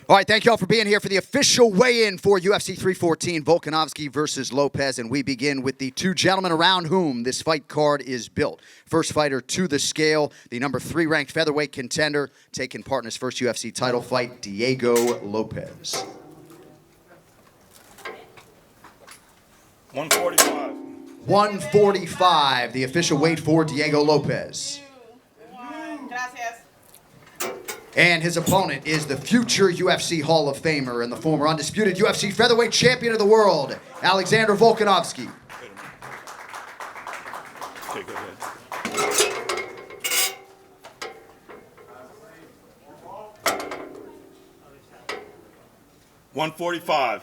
All right, thank you all for being here for the official weigh-in for UFC 314, Volkanovski versus Lopez, and we begin with the two gentlemen around whom this fight card is built. First fighter to the scale, the number 3 ranked featherweight contender, taking part in his first UFC title fight, Diego Lopez. 145. 145, the official weight for Diego Lopez. And his opponent is the future UFC Hall of Famer and the former undisputed UFC featherweight champion of the world, Alexander Volkanovski. Take it ahead. 145.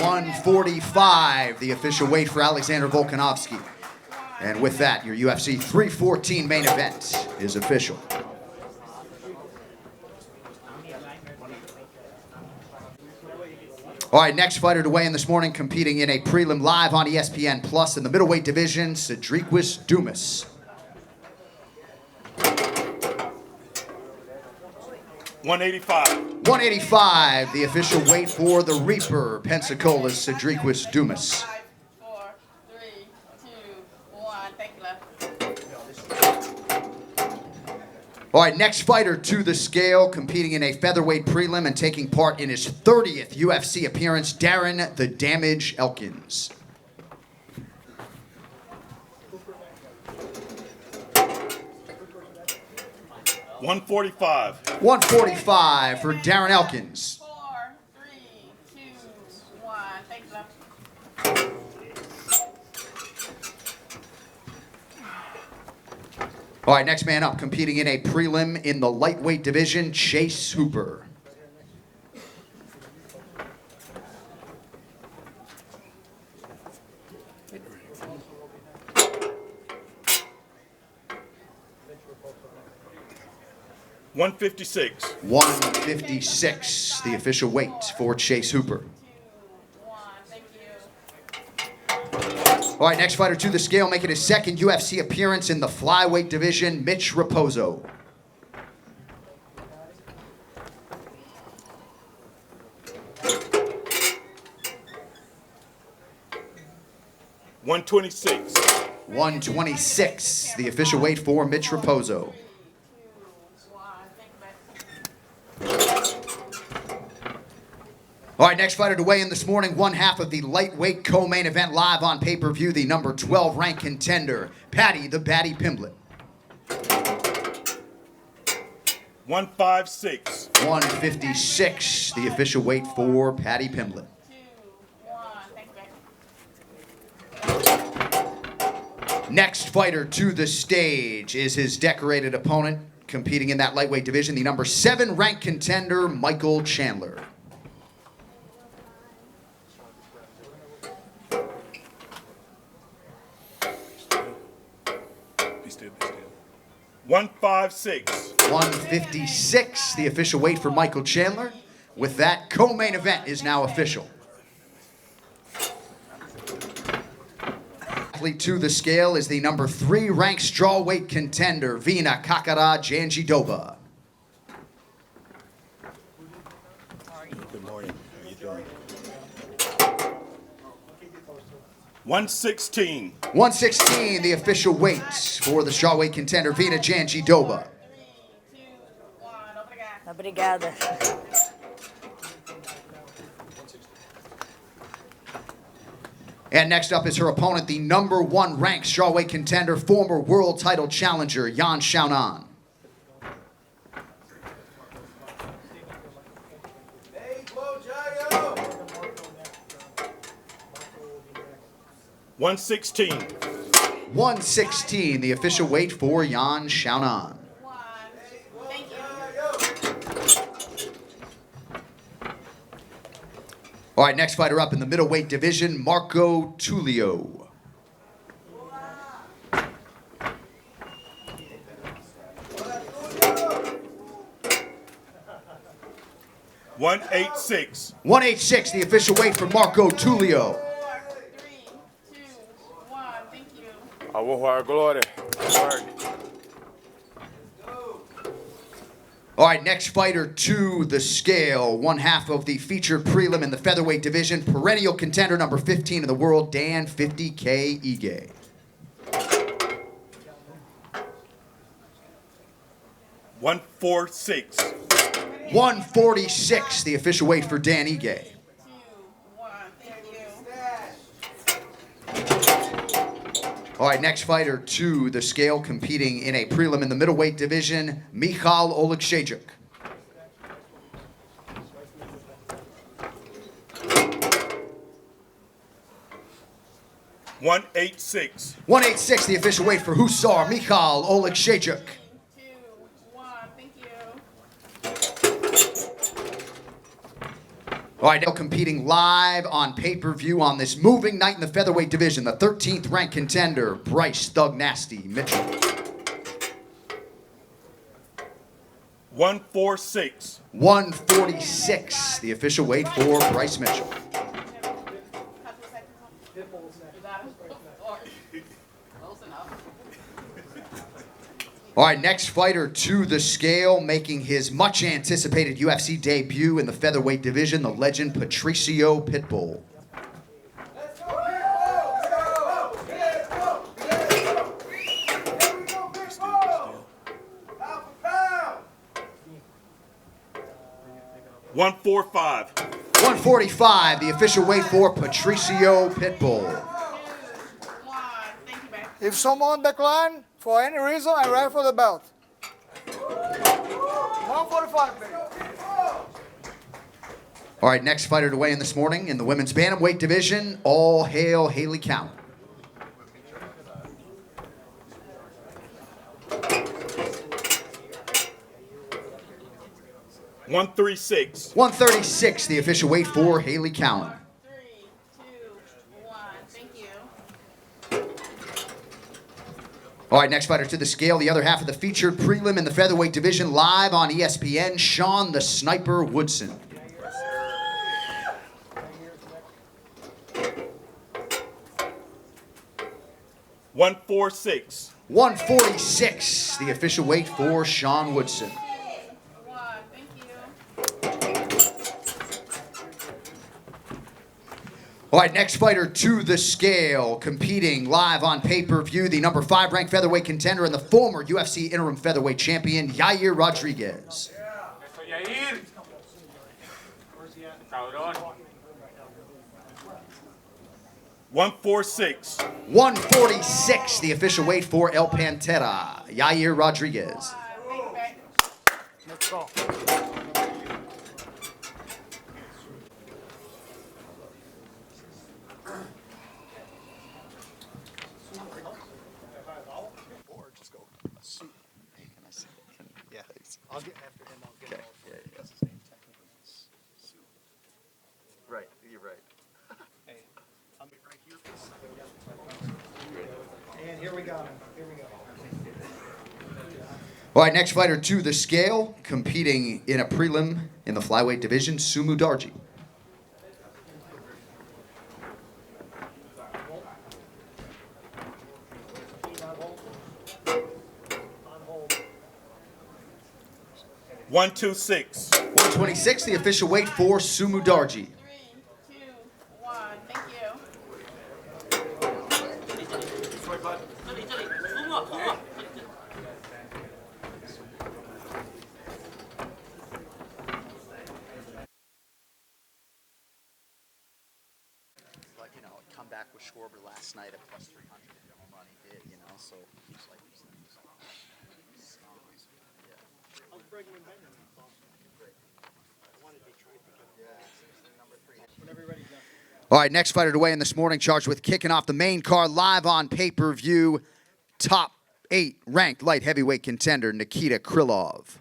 145, the official weight for Alexander Volkanovski. And with that, your UFC 314 main event is official. All right, next fighter to weigh in this morning, competing in a prelim live on ESPN Plus in the middleweight division, Sedriques Dumas. 185. 185, the official weight for the Reaper, Pensacola's Sedriques Dumas. 5, 4, 3, 2, 1. Thank you, love. All right, next fighter to the scale, competing in a featherweight prelim and taking part in his 30th UFC appearance, Darren "The Damage" Elkins. 145. 145 for Darren Elkins. 4, 3, 2, 1. Thank you, love. All right, next man up, competing in a prelim in the lightweight division, Chase Hooper. 156. 156, the official weight for Chase Hooper. 2, 1. Thank you. All right, next fighter to the scale, making his second UFC appearance in the flyweight division, Mitch Raposo. 126. 126, the official weight for Mitch Raposo. 2, 1. Thank you, All right, next fighter to weigh in this morning, one half of the lightweight co-main event live on pay-per-view, the number 12 ranked contender, Paddy the Batty Pimblett. 156. 156, the official weight for Paddy Pimblett. 2, 1. Thank you. Next fighter to the stage is his decorated opponent, competing in that lightweight division, the number 7 ranked contender, Michael Chandler. 156. 156, the official weight for Michael Chandler. With that, co-main event is now official. Athlete to the scale is the number 3 ranked strawweight contender, Vina Kakara Janjidoba. Good morning. How you doing? 116. 116, the official weight for the strawweight contender, Vina Janjidoba. 3, 2, 1. Obrigado. Obrigada. And next up is her opponent, the number 1 ranked strawweight contender, former world title challenger, Yan Xiaonan. 116. 116, the official weight for Yan Xiaonan. 1. Thank you. All right, next fighter up in the middleweight division, Marco Tulio. 186. 186, the official weight for Marco Tulio. 4, 3, 2, 1. Thank you. I will glória. All right, next fighter to the scale, one half of the featured prelim in the featherweight division, perennial contender number 15 in the world, Dan 50K Ige. 146. 146, the official weight for Dan Ige. 2, 1. Thank you. All right, next fighter to the scale, competing in a prelim in the middleweight division, Michal Oleksiejczuk. 186. 186, the official weight for Hussar Michal Oleksiejczuk. 2, 1. Thank you. All right, now competing live on pay-per-view on this moving night in the featherweight division, the 13th ranked contender, Bryce Thug Nasty Mitchell. 146. 146, the official weight for Bryce Mitchell. Close enough. All right, next fighter to the scale, making his much anticipated UFC debut in the featherweight division, the legend Patricio Pitbull. 145. 145, the official weight for Patricio Pitbull. 2, 1. Thank you, babe. If someone decline for any reason, I rifle the belt. 145, baby. All right, next fighter to weigh in this morning in the women's bantamweight division, all hail Haley Cowan. 136. 136, the official weight for Haley Cowan. 3, 2, 1. Thank you. All right, next fighter to the scale, the other half of the featured prelim in the featherweight division, live on ESPN, Sean the Sniper Woodson. One 146. 146, the official weight for Sean Woodson. 1. Thank you. All right, next fighter to the scale, competing live on pay-per-view, the number 5 ranked featherweight contender and the former UFC interim featherweight champion, Yair Rodriguez. Eso, Yair. Cabrón. 146. 146, the official weight for El Pantera, Yair Rodriguez. Thank you, babe. Let's go. I'll get after him. I'll get That's his name, technically. Right, you're right. Hey, I'll be right here. And here we go. Here we go. All right, next fighter to the scale, competing in a prelim in the flyweight division, Sumu Darji. 126. 126, the official weight for Sumu Darji. 3, 2, 1. Thank you. Like, you know, come back with Schwarber last night at plus 300 if home run he did, you know, so just like these things. I was breaking him back. I wanted Detroit to get number 3. Whenever you're ready, Jeff. All right, next fighter to weigh in this morning, charged with kicking off the main card live on pay-per-view, top 8 ranked light heavyweight contender, Nikita Krylov.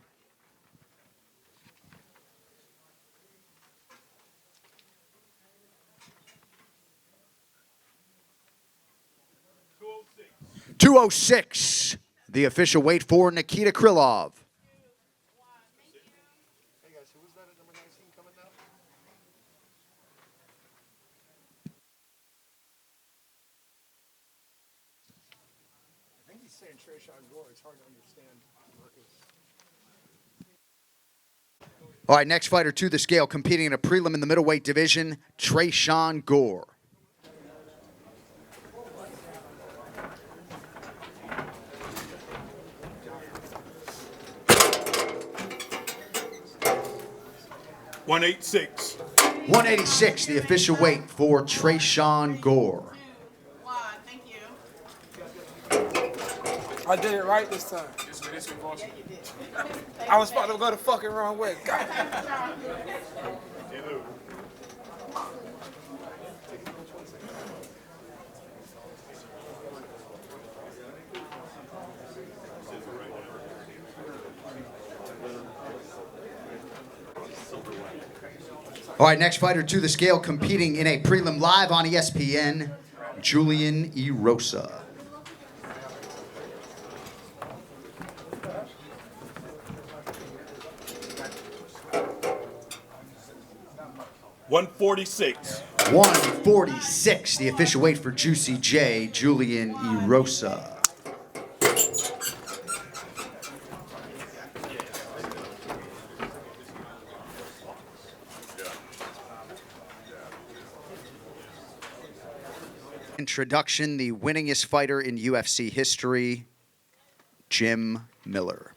206, the official weight for Nikita Krylov. Hey guys, who was that at number 19 coming down? I think he's saying Trey Shot Gore. It's hard to understand Marcus. All right, next fighter to the scale, competing in a prelim in the middleweight division, Trayshawn Gore. $186. 186, the official weight for Trayshawn Gore. 2, 1. Thank you. I did it right this time. I was about to go the fucking wrong way. God. All right, next fighter to the scale, competing in a prelim live on ESPN, Julian Erosa. $146. 146, the official weight for Juicy J, Julian Erosa. Introduction, the winningest fighter in UFC history, Jim Miller.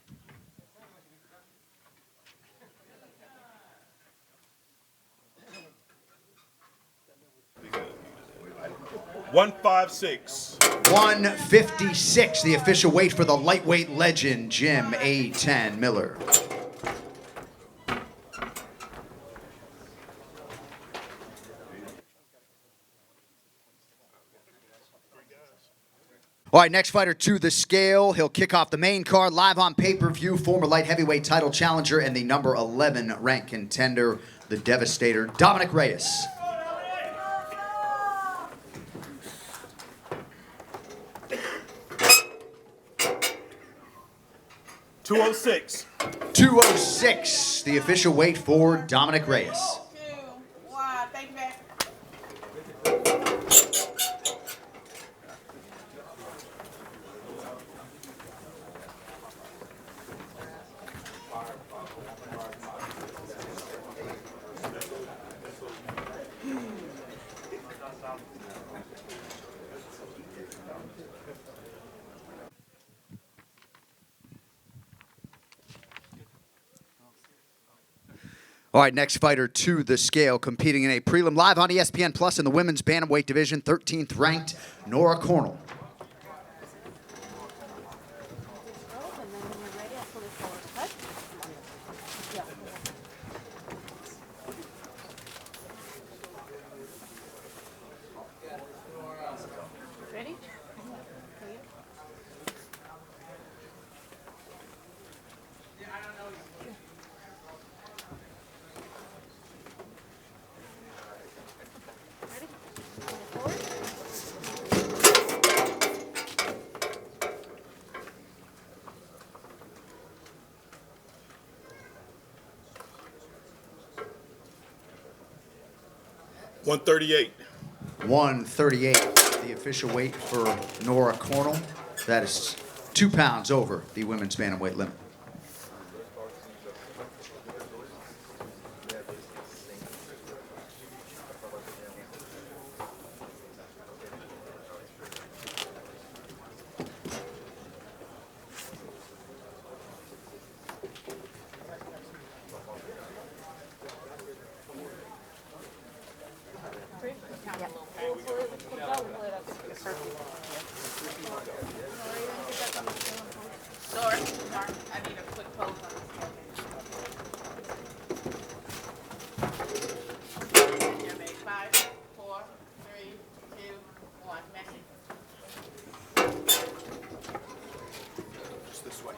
$156. 156, the official weight for the lightweight legend, Jim A10 Miller. All right, next fighter to the scale. He'll kick off the main card live on pay-per-view. Former light heavyweight title challenger and the number 11 ranked contender, the Devastator, Dominic Reyes. $206. 206, the official weight for Dominic Reyes. 2, 1. Thank you, back. All right, next fighter to the scale, competing in a prelim live on ESPN Plus in the women's bantamweight division, 13th ranked, Nora Cornell. Ready? $138. 138, the official weight for Nora Cornell. That is 2 pounds over the women's bantamweight limit. Sorry, I need a quick pose on this. You're made 5, 4, 3, 2, 1. Messi. Just this way.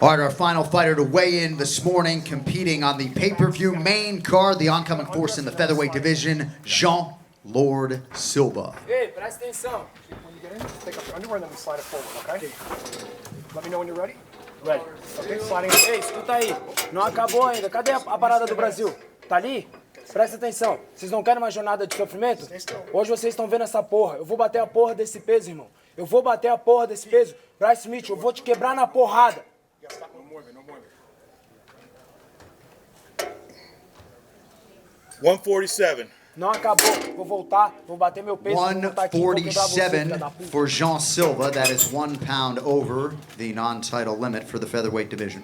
All right, our final fighter to weigh in this morning, competing on the pay-per-view main card, the oncoming force in the featherweight division, Jean Lord Silva. Hey, but I think so. When you get in, take off your underwear and then we slide it forward, okay? Let me know when you're ready. Ready. Ok, 40. Ei, escuta aí. Não acabou ainda. Cadê a parada do Brasil? Tá ali? Presta atenção. Vocês não querem uma jornada de sofrimento? Hoje vocês estão vendo essa porra. Eu vou bater a porra desse peso, irmão. Eu vou bater a porra desse peso. Bryce Smith, eu vou te quebrar na porrada. 147. Não acabou. Vou voltar, vou bater meu peso. Vou voltar aqui, vou quebrar você, filha da 147 puta. for Jean Silva. That is 1 pound over the non-title limit for the featherweight division.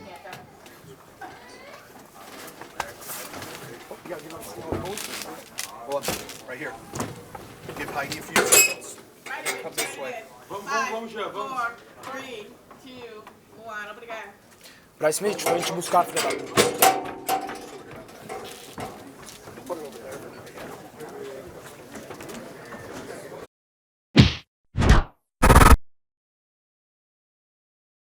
Right here. Give Heidi a few seconds. Come this way. 5, 4, 3, 2, 1. Obrigado. Bryce Smith, vou te buscar, filha da puta.